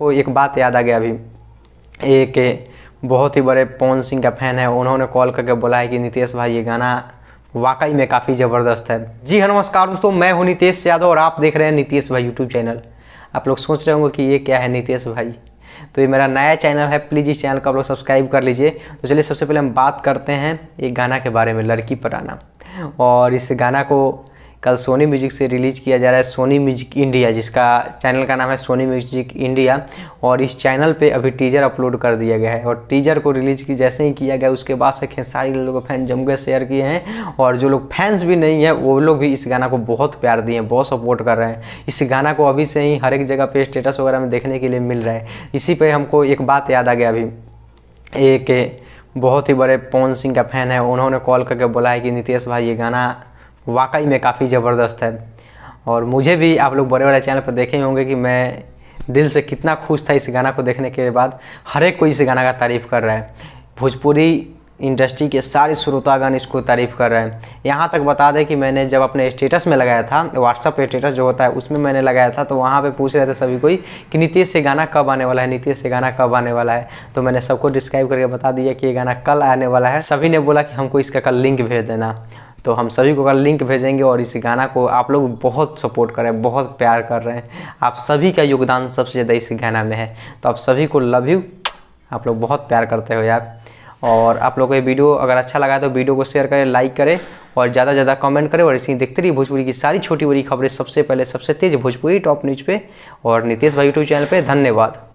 को एक बात याद आ गया अभी। एक बहुत ही बड़े पवन सिंह का फ़ैन है, उन्होंने कॉल करके बोला है कि नितेश भाई ये गाना वाकई में काफ़ी ज़बरदस्त है। जी हाँ, नमस्कार दोस्तों, मैं हूँ नितेश यादव और आप देख रहे हैं नितेश भाई यूट्यूब चैनल। आप लोग सोच रहे होंगे कि ये क्या है नितेश भाई, तो ये मेरा नया चैनल है, प्लीज़ इस चैनल को आप लोग सब्सक्राइब कर लीजिए। तो चलिए सबसे पहले हम बात करते हैं एक गाना के बारे में, लड़की पटाना। और इस गाना को कल सोनी म्यूजिक से रिलीज़ किया जा रहा है, सोनी म्यूजिक इंडिया, जिसका चैनल का नाम है सोनी म्यूजिक इंडिया। और इस चैनल पे अभी टीजर अपलोड कर दिया गया है और टीजर को रिलीज़ की जैसे ही किया गया उसके बाद से खेसारी लोगों के फैन जम के शेयर किए हैं। और जो लोग फैंस भी नहीं है वो लोग भी इस गाना को बहुत प्यार दिए हैं, बहुत सपोर्ट कर रहे हैं। इस गाना को अभी से ही हर एक जगह पे स्टेटस वगैरह में देखने के लिए मिल रहा है। इसी पर हमको एक बात याद आ गया अभी। एक बहुत ही बड़े पवन सिंह का फ़ैन है, उन्होंने कॉल करके बोला है कि नितेश भाई ये गाना वाकई में काफ़ी ज़बरदस्त है। और मुझे भी, आप लोग बड़े चैनल पर देखे होंगे कि मैं दिल से कितना खुश था इस गाना को देखने के बाद। हर एक कोई इस गाना का तारीफ़ कर रहा है, भोजपुरी इंडस्ट्री के सारे श्रोतागण इसको तारीफ़ कर रहे हैं। यहाँ तक बता दें कि मैंने जब अपने स्टेटस में लगाया था, व्हाट्सअप पे स्टेटस जो होता है उसमें मैंने लगाया था, तो वहाँ पे पूछ रहे थे सभी कोई कि नितेश से गाना कब आने वाला है, नितेश से गाना कब आने वाला है। तो मैंने सबको डिस्क्राइब करके बता दिया कि ये गाना कल आने वाला है। सभी ने बोला कि हमको इसका कल लिंक भेज देना, तो हम सभी को कल लिंक भेजेंगे। और इस गाना को आप लोग बहुत सपोर्ट कर रहे हैं, बहुत प्यार कर रहे हैं, आप सभी का योगदान सबसे ज़्यादा इस गाना में है। तो आप सभी को लव यू, आप लोग बहुत प्यार करते हो यार। और आप लोग को ये वीडियो अगर अच्छा लगा तो वीडियो को शेयर करें, लाइक करें और ज़्यादा से ज़्यादा कमेंट करें। और इसी देखते रहिए भोजपुरी की सारी छोटी बड़ी खबरें सबसे पहले, सबसे तेज़ भोजपुरी टॉप न्यूज़ पे और नितेश भाई यूट्यूब चैनल पे। धन्यवाद।